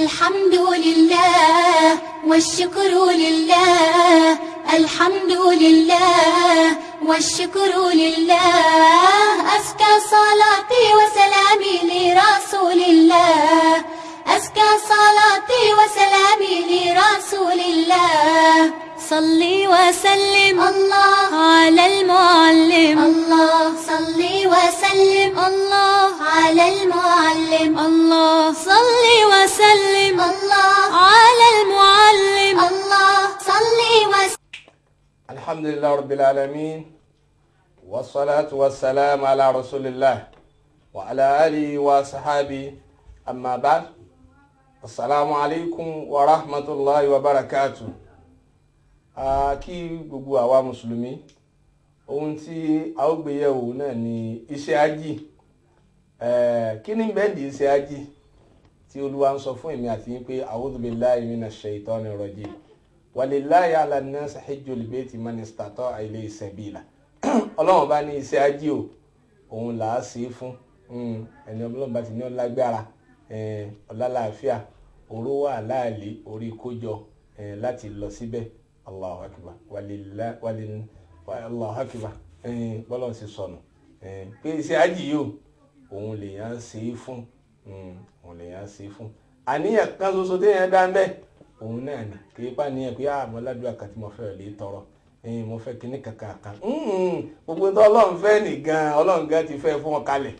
الحمد لله والشكر لله الحمد لله والشكر لله أزكى صلاتي وسلامي لرسول الله أزكى صلاتي وسلامي لرسول الله صلي وسلم الله على المعلم الله صلي وسلم الله على المعلم الله صلي وسلم الله على المعلم الله صلي وسلم. الحمد لله رب العالمين والصلاة والسلام على رسول الله وعلى آله وصحابه أما بعد السلام عليكم ورحمة الله وبركاته. Kí gbogbo àwa mùsùlùmí, ohun tí a ó gbé yẹ̀wò náà ni iṣẹ́ ájì. Kí ni bẹ́ẹ̀dì iṣẹ́ ájì tí Olúwa ń sọ fún èmi àti yín pé a'udhu billahi minash shaitanir rajim walillahi ala nnasi hijjul bayti man istata'a ilayhi sabila. Ọlọ́run bá ní iṣẹ́ ájì o, òun là á ṣe fún ẹni Ọlọ́run bá ti ní ọlágbára, ọlálàáfíà, orówó àláàlí, orí kójọ láti lọ síbẹ̀. Allahu akbar walillahi Allahu akbar bọ́lọ́n sì sọnù pé iṣẹ́ ájì yóò òun lèyàn ṣe fún òun lèyàn ṣe fún àníyàn kan ṣoṣo téèyàn dá ń bẹ́ òun náà ni kì í pa níyàn pé àmọ́ ládùúgbà kan tí mo fẹ́ lè tọrọ mo fẹ́ kíní kankan kan gbogbo tó Ọlọ́run fẹ́ nìgan Ọlọ́run gan ti fẹ́ fún wọn kalẹ̀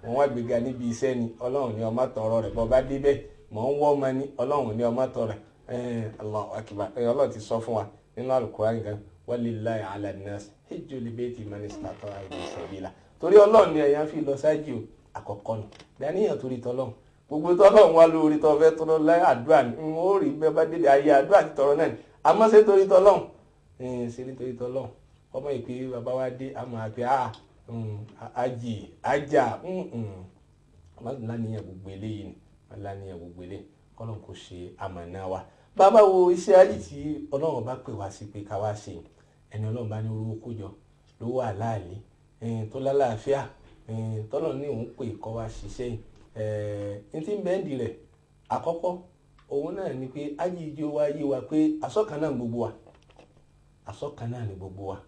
wọn wá gbéga níbi iṣẹ́ ni Ọlọ́run ní ọmọ tọrọ rẹ̀ bọ́ bá débẹ̀ mọ̀ ń wọ́ ọmọ ní Ọlọ́run ní ọmọ tọrọ rẹ̀. Allahu akbar Allah ti sọ fún wa nínú Al-Qur'an gan walillahi ala nnas hijjul bayti man istata'a ilayhi sabila. Torí Ọlọ́run ni èèyàn fi lọ sáájì o àkọ́kọ́ nù dàníyàn torí tọ́lọ́run gbogbo tọ́lọ́run wá lórí tó fẹ́ tọrọ láì àdúrà ni ó rí bẹ́ẹ̀ bá dédé ayé àdúrà ti tọrọ náà ni àmọ́ ṣe torí tọ́lọ́run ṣe nítorí tọ́lọ́run ọmọ ìpè bàbá wa dé àmọ́ àpè àjì àjà láníyàn gbogbo eléyìí ni láníyàn gbogbo eléyìí kọ́lọ́n kò ṣe àmọ̀nà wa. Bàbá wo iṣẹ́ ájì tí Ọlọ́run bá pè wá sí pé ká wá ṣe ẹni Ọlọ́run bá ní orúkọ kójọ lówó àláàlí tó lálàáfíà tọ́lọ́run ní òun pè kọ́ wá ṣiṣẹ́ yìí ní tí ń bẹ́ẹ̀ndì rẹ̀ àkọ́kọ́ òun náà ni pé ájì ijó wa yé wa pé asọ́kan náà gbogbo wa asọ́kan náà ni gbogbo wa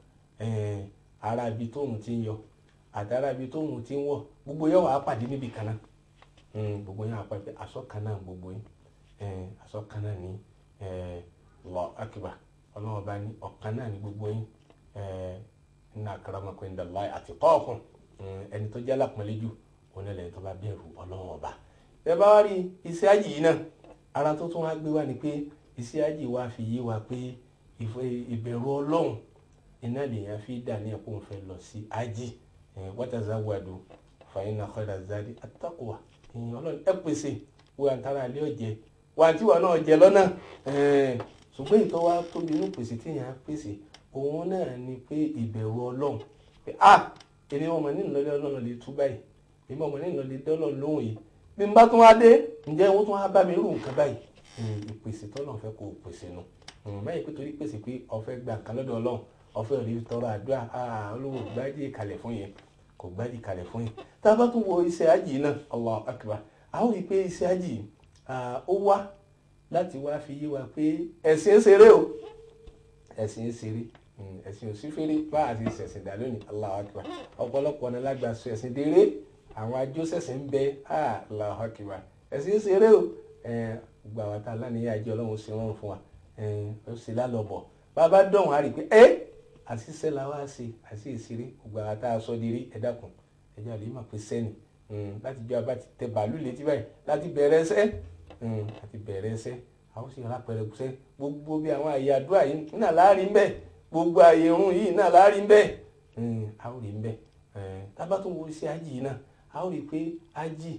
ara ibi tóun ti ń yọ àtàrà ibi tóun ti ń wọ̀ gbogbo yẹn wà á pàdé níbi kan náà gbogbo yẹn àpapẹ asọ́kan náà gbogbo yín asọ́kan náà ní Allahu akbar Ọlọ́run bá ní ọ̀kan náà ní gbogbo yín inna akramakum indallahi atqakum ẹni tó jẹ́ alápọ̀nlé jù òun ẹlẹ́ni tó bá bẹ̀rù Ọlọ́run ọba. Bẹ́ẹ̀ bá wá rí iṣẹ́ ájì yìí náà ara tó tún wá gbé wá ni pé iṣẹ́ ájì wa fi yé wa pé ìbẹ̀rù Ọlọ́run iná lèèyàn fi dà ní ẹ̀kọ́ òun fẹ́ lọ sí ájì watazawwadu fa inna khayra zadi at-taqwa. Ọlọ́run ẹ pèsè wo àǹtara alẹ́ ọ̀jẹ̀ wà tí wà náà jẹ lọ́nà ṣùgbọ́n ìtọ́ wa tóbi inú pèsè tí yàn á pèsè òun náà ni pé ìbẹ̀rù Ọlọ́run pé èmi ọmọ nínú lọ́lẹ́ Ọlọ́run lè tú báyìí èmi ọmọ nínú lọ́lẹ́ dọ́lọ́ lóhùn yìí bí n bá tún wá dé ǹjẹ́ wọ́n tún wá bá mi rú nǹkan báyìí ìpèsè tọ́lọ́run fẹ́ kó o pèsè nu báyìí pé torí pèsè pé ọ̀fẹ́ gbà kan lọ́dọ̀ Ọlọ́run ọ̀fẹ́ rí tọrọ àdúrà olówó gbájì kalẹ̀ fún yẹn kò gbájì kalẹ̀ fún yẹn tá a bá tún wo iṣẹ́ ájì náà Allahu akbar a ó rí i pé iṣẹ́ ájì ó wá láti wá fi yé wa pé ẹ̀sìn ń ṣeré o ẹ̀sìn ń ṣeré ẹ̀sìn ò sí fèrè bá àti ìṣẹ̀sìn dà lónìí Allahu akbar ọ̀pọ̀lọpọ̀ ọ̀nà lágbà sọ ẹ̀sìn déré àwọn ajó ṣẹ̀sìn ń bẹ Allahu akbar ẹ̀sìn ń ṣeré o gbogbo àwọn tá a lánìyàn àjẹ́ Ọlọ́run ṣe rọrùn fún wa ó ṣe lálọ́bọ̀ bàbá dọ̀hún á rí i pé àṣìṣe la wá ṣe àṣì ìṣeré gbogbo àwọn tá a sọ déré ẹ dákun ẹjọ́ àlè má pé sẹ́ni láti jọ abá ti tẹ bàálù létí báyìí láti bẹ̀rẹ̀ ẹsẹ̀ àwọn sì rà pẹ̀rẹ̀ ṣẹ́ gbogbo bí àwọn àyè àdúrà yìí náà láàrin bẹ́ẹ̀ gbogbo àyè irun yìí náà láàrin bẹ́ẹ̀ a ó rí bẹ́ẹ̀ tábà tó wo iṣẹ́ ájì náà a ó rí pé ájì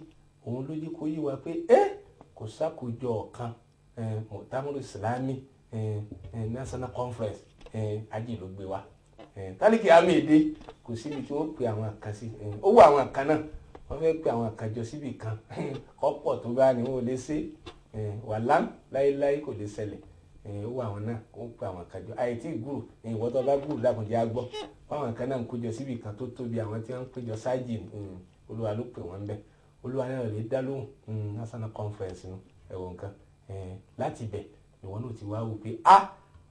òun ló jẹ́ kó yé wa pé kò sákòjọ ọ̀kan mọ̀tàmúrò ìsìlámì national conference ájì ló gbé wa tálíkì àmì èdè kò síbi tí wọ́n pe àwọn kan sí ó wọ àwọn kan náà wọ́n fẹ́ pe àwọn kan jọ síbi kan ọ̀pọ̀ tó bá ní wọn ò lè ṣe wàhálà láéláé kò lè ṣẹlẹ̀ ó wọ àwọn náà ó pe àwọn kan jọ àìtí gùrù ìwọ́n tó bá gùrù lákùnjẹ́ àgbọ̀ fáwọn kan náà ń kójọ síbi kan tó tóbi àwọn tí wọ́n ń péjọ sáájì Olúwa ló pè wọ́n bẹ́ẹ̀ olúwa náà lè dá lóhùn national conference nu ẹ̀wọ̀n nǹkan láti ibẹ̀ ìwọ náà ti wá wò pé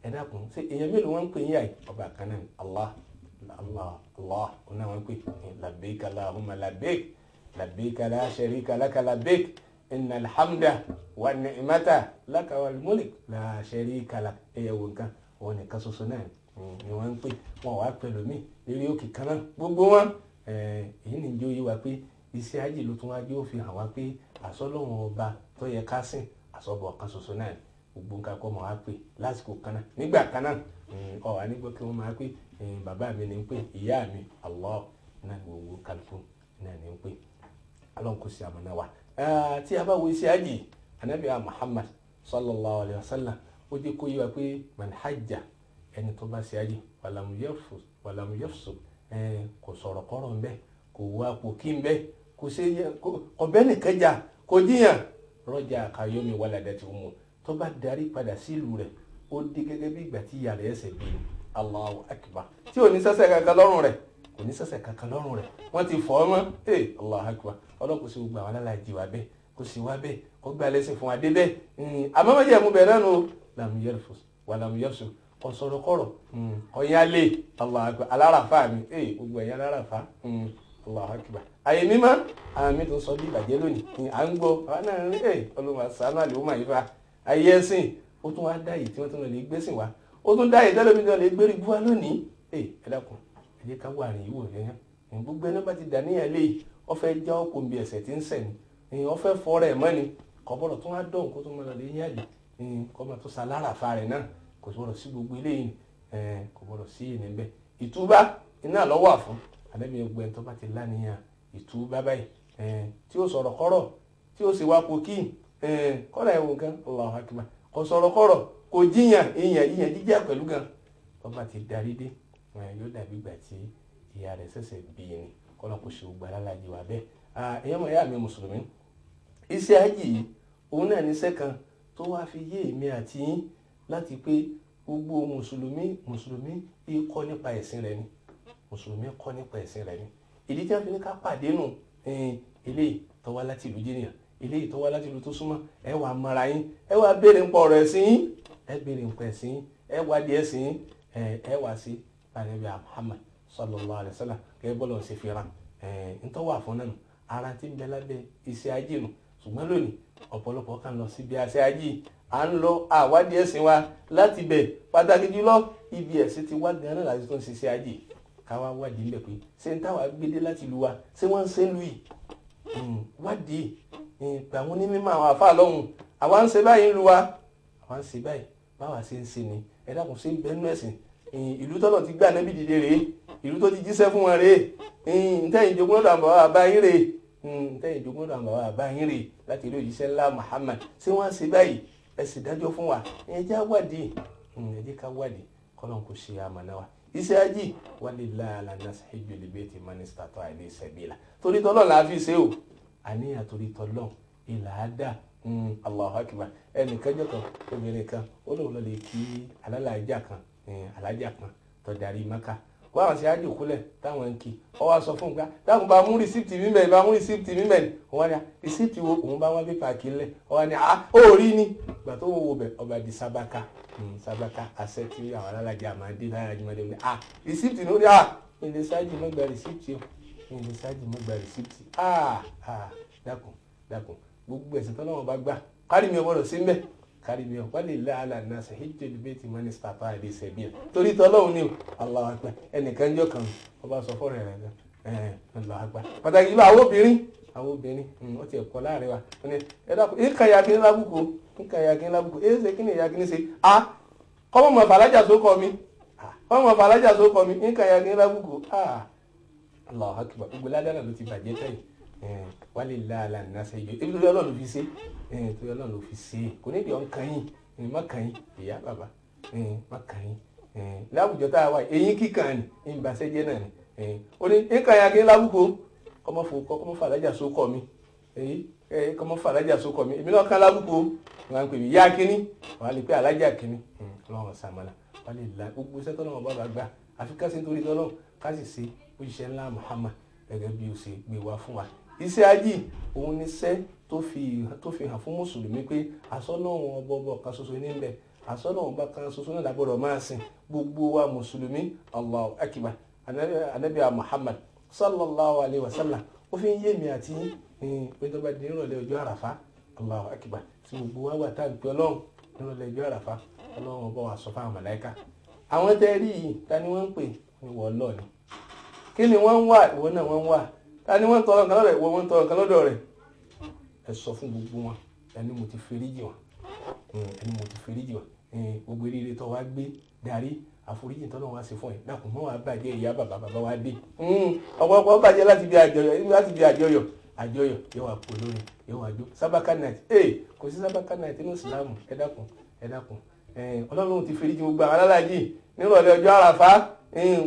ẹ dákun ṣé èèyàn mélòó wọn ń pè yín àyè ọba kan náà Allah ọ̀nà wọn pè labbaik Allahumma labbaik labbaik la sharika laka labbaik innal hamda wan ni'mata laka wal mulk la sharika lak ẹ̀wọ̀n nǹkan wọn nìkan ṣoṣo náà ni wọ́n ń pè wọn wá pẹ̀lú mi lérí òkè kan náà gbogbo wọn èyí ni jó yé wa pé iṣẹ́ hajj ló tún wá jó fi hàn wá pé àsọlọ́wọ́n ọba tó yẹ ká sìn àsọ̀bọ̀ kan ṣoṣo náà gbogbo nǹkan kọ́ máa wá pè lásìkò kan náà nígbà kan náà ọ̀wá nígbà kí wọ́n máa pè bàbá mi ní ń pè ìyá mi Allah náà ní gbogbo kálukú náà ní ń pè alọ́n kò sí àmọ́ná wa. tí a bá wo iṣẹ́ hajj anabi Muhammad sallallahu alayhi wa sallam ó jẹ́ kó yé wa pé man hajja ẹni tó bá ṣe hajj wàlámù yafsuq kò sọ̀rọ̀ kọ́rọ̀ ń bẹ́ kò wá kò kí ń bẹ́ kò ṣe ọbẹ̀ nìkan jà kò jiyàn rọ́jà kayomi waladati umu tó bá darí padà sílùú rẹ̀ ó di gẹ́gẹ́ bí ìgbà tí ìyá rẹ̀ ẹsẹ̀ bí Allahu akbar tí ò ní sẹ́sẹ̀ kankan lọ́rùn rẹ̀ kò ní sẹ́sẹ̀ kankan lọ́rùn rẹ̀ wọ́n ti fọ́ ọmọ Allahu akbar ọlọ́kùn sí gbogbo àwọn alálàájì wa bẹ́ẹ̀ kò sí wa bẹ́ẹ̀ kó gbà lẹ́sìn fún wa dé bẹ́ẹ̀ àmọ́mọ́jẹ́ mú bẹ̀rẹ̀ nù lam yarfus wa lam yafsuq ọ̀sọ̀rọ̀ kọ̀rọ̀ ọ̀yálé Allahu akbar aláràfà mi gbogbo ẹ̀yà aláràfà Allahu akbar àyè mímọ́ àwọn mi tó sọ bí ìbàjẹ́ lónìí à ń gbọ́ àwọn náà rí ọlọ́mọ sànú àlè ó mà yí fa ayé ẹ̀sìn ó tún wá dáyè tí wọ́n tún lọ lè gbẹ́sìn wá ó tún dáyè tẹ́lẹ̀ mi lọ lè gbérí búwa lónìí ẹ dákun ẹ jẹ́ ká wà rìn ìwò yẹn gbogbo ẹni bá ti dà níyàn lé ọ fẹ́ já ọkọ̀ nbí ẹ̀sẹ̀ tí ń sẹ̀ ni ọ fẹ́ fọ́ rẹ̀ mọ́ ni kọ̀bọ̀rọ̀ tó wá dọ̀hùn kó tó máa lọ lè yín àlè kọ́ máa tó sa láràfà rẹ̀ náà kò gbọ́dọ̀ sí gbogbo eléyìí kò gbọ́dọ̀ sí yìí níbẹ̀ ìtúbà iná lọ́wọ́ àfún àdẹ́bí ẹgbẹ́ tó bá ti láníyàn ìtúbà báyìí tí ó sọ̀rọ̀ kọ́rọ̀ tí ó sì wá kó kí kọ́lá ẹ̀wọ̀n kan Allahu akbar kò sọ̀rọ̀ kọ́rọ̀ kò jiyàn ìyàn jíjà pẹ̀lú gan tó bá ti darí dé yóò dàbí ìgbà tí ìyá rẹ̀ ṣẹ̀ṣẹ̀ bí ni kọ́lá kò ṣe gbà lálàjì wà bẹ́ẹ̀ ẹ̀yẹ́ mọ̀ ẹ̀yà mi mùsùlùmí iṣẹ́ hajj yìí òun náà níṣẹ́ kan tó wá fi yé èmi àti yín láti pé gbogbo mùsùlùmí yìí kọ́ nípa ẹ̀sìn rẹ̀ ni mùsùlùmí kọ́ nípa ẹ̀sìn rẹ̀ ni ìdí tí wọ́n fi ní ká pàdé nù eléyìí tó wá láti ìlú jìnnìyàn eléyìí tó wá láti ìlú tó súnmọ́ ẹ wà mara yín ẹ wà béèrè ń pọ̀ ọ̀rọ̀ ẹ̀sìn yín ẹ béèrè ń pọ̀ ẹ̀sìn yín ẹ wà di ẹ̀sìn yín ẹ wà sí Ànábì Muhammad sallallahu alaihi wasallam kẹ́ bọ́lọ̀ ṣe fi ràn ntọ́wà fún náà ara ti ń bẹ lábẹ́ iṣẹ́ ajé nù ṣùgbọ́n lónìí ọ̀pọ̀lọpọ̀ kan lọ síbi iṣẹ́ ajé à ń lọ àwádìí ẹ̀sìn wa láti bẹ̀ pàtàkì jùlọ ibi ẹ̀sìn ti wá gan-an láti tó ń ṣiṣẹ́ ajé káwá wádìí ń bẹ̀ pé ṣé ń táwa gbédé láti lu wa ṣé wọ́n ń ṣe ń lu yìí wádìí pé àwọn onímọ̀ àwọn àfa lọ́hùn àwa ń ṣe báyìí ń lu wa àwa ń ṣe báyìí báwa ṣe ń ṣe ni ẹ dákun ṣe ń bẹ nú ẹ̀sìn ìlú tọ́lọ̀ ti gbà Ànábì dìde rèé ìlú tó ti jíṣẹ́ fún wọn rèé ntẹ́yìn jogún lọ́dọ̀ àbáwá àbáyín rèé ntẹ́yìn jogún lọ́dọ̀ àbáwá àbáyín rèé láti ilé òjíṣẹ́ ńlá Muhammad ṣé wọ́n ṣe báyìí ẹ sì dájọ́ fún wa ẹ jẹ́ wádìí ẹ jẹ́ ká wádìí kọ́lọ́n kò ṣe àmàna wa iṣẹ́ ajé walillahi ala nasi hijjul bayti man istata'a ilayhi sabila torí tọ́lọ́ là á fi ṣe o àníyàn torí tọ́lọ́ ìlà á dà Allahu akbar ẹnìkan jọ kan obìnrin kan ó lóun lọ lè kí alájà kan tó darí Mákà wọ́n àwọn ṣe ájò kúlẹ̀ táwọn ń kí ọ wá sọ fún un pé dákun bá mú rìsíptì mímẹ́ bá mú rìsíptì mímẹ́ wọ́n ní rìsíptì wo òun bá wọ́n pépà kí lẹ̀ wọ́n ní ó rí ni ìgbà tó wo bẹ̀ ọba di sábàkà àṣẹ tí àwọn alálàjà máa dé lára jùmọ̀ lẹ́nu rìsíptì ló ní ilé sáájì mọ́ gba rìsíptì o ilé sáájì mọ́ gba rìsíptì dákun gbogbo ẹ̀sìn tọ́lọ́wọ́n bá gbà kárí mi ọgbọ́dọ̀ sí mbẹ́ kárí mi walillahi ala nasi hijjul bayti man istata'a ilayhi sabila torí tọ́lọ́hún ni Allahu akbar ẹnìkan jọ kan ọba sọ fọ́ọ̀rọ̀ rẹ̀ gan Allahu akbar pàtàkì ìlú àwọn obìnrin ó ti ẹ̀kọ́ láàrin wa ẹ dákun nǹkan ya kí n lábùkù ṣe kí ni ìyá kí ni ṣe kọ́mọ̀ mọ̀ fàlájà sókọ̀ mi nǹkan ya kí n lábùkù Allahu akbar gbogbo ládàá ló ti bàjẹ́ tẹ̀yìn walillahi ala nasi ibi tó yọ Ọlọ́run ló fi ṣe kò ní ìdí ọ̀nkàn yìí má kàn yín ìyá bàbá má kàn yín láwùjọ tá a wà eyín kíkàn ní ìbàṣẹ́jẹ́ náà ni ó ní nǹkan ya kí n lábùkù kọ́mọ fàlájà sókọ̀ mi kọ́mọ fàlájà sókọ̀ mi èmi náà kàn lábùkù wọn á pè mí yá kínní wọn á lè pé alájà kínní Ọlọ́run sàmàlà walillahi gbogbo iṣẹ́ tọ́lọ́wọ́n bá gbà àfi ká sí nítorí tọ́lọ́wọ́n ká sì ṣe òjíṣẹ́ ńlá Muhammad gẹ́gẹ́ bí o ṣe gbé wá fún wa iṣẹ́ ájì òun ni iṣẹ́ tó fi hàn fún mùsùlùmí pé àsọ́lọ́run ọbọ̀ kan ṣoṣo níbẹ̀, àsọ́lọ́run ọba kan ṣoṣo náà lágbọ́dọ̀ máa sìn gbogbo wa mùsùlùmí. Allahu akbar. Ànábì Muhammad sallallahu alayhi wa sallam ó fi ń yé mi àti pé tó bá di nírọ̀lẹ́ ọjọ́ àràfá, Allahu akbar, tí gbogbo wa wà tá à ń pè ọlọ́run nírọ̀lẹ́ ọjọ́ àràfá, ọlọ́run ọba wa sọ fáwọn màláíkà, àwọn tẹ́ rí yìí ta ni wọ́n ń pè ní wọ́n lọ ni, kí ni wọ́n ń wà ìwọ náà wọ́n ń wà, ta ni wọ́n ń tọrọ nǹkan lọ́dọ̀ ìwọ wọ́n ń tọrọ nǹkan lọ́dọ̀ rẹ̀. Ẹ sọ fún gbogbo wọn ẹni mo ti foríjì wọn, ẹni mo ti foríjì wọn, gbogbo eré tó wá gbé darí àforíjì tó náà wá sí fún ẹ dákun mọ́ wàá bàjẹ́ ìyá bàbá wá dé ọ̀pọ̀lọpọ̀ bàjẹ́ láti bí àjọyọ̀ yóò wá pò lórí yóò wá jó sábàkà night kò sí sábàkà night nínú ìsìlámù. ẹ dákun ọlọ́run ti foríjì gbogbo àwọn alálàájì nírọ̀lẹ́ ọjọ́ àràfá,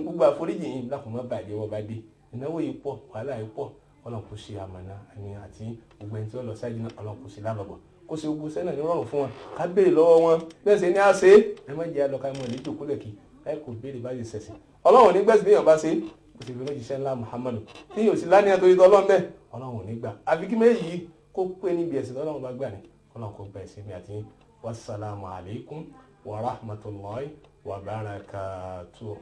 gbogbo àforíjì yìí dákun mọ́ bàjẹ́ wọ́n bá dé, ìnáwó yìí pọ̀ wàhálà yìí pọ̀, ọlọ́run kò ṣe àmàna ẹni àti gbogbo ẹni tí ó lọ sáájú náà, ọlọ́run kò ṣe lálọ́bọ̀, kó ṣe gbogbo sẹ́nà ní rọrùn fún wọn, ká béèrè lọ́wọ́ wọn bẹ́ẹ̀ ṣe ní á ṣe ẹ má jẹ́ àlọ́ka mọ́ ìlú ìjòkólẹ̀ kí ẹ kò béèrè báyìí ṣẹ̀ṣẹ̀ ọlọ́run ní gbẹ̀sì léèyàn bá ṣe kò sì fi lójíṣẹ́ ńlá Muhammadu tí yóò sì lánìyàn torí tọ́lọ́run bẹ́ẹ̀ ọlọ́run ò ní gbà, àfi kí méjì kó pé níbi ẹ̀sìn tọ́lọ́run bá gbà ní ọlọ́run kò gba ẹ̀sìn mi àti wassalamu alaikum wa rahmatullahi wa barakatuh.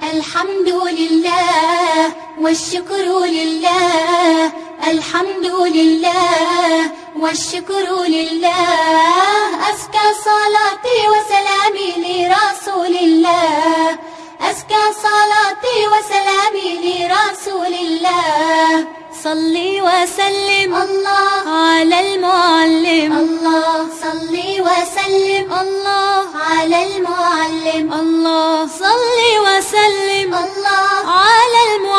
الحمد لله والشكر لله، الحمد لله والشكر لله، أزكى صلاتي وسلامي لرسول الله، أزكى صلاتي وسلامي لرسول الله. صلي وسلم الله على المعلم، الله صلي وسلم الله على المعلم، الله صلي وسلم الله على المعلم.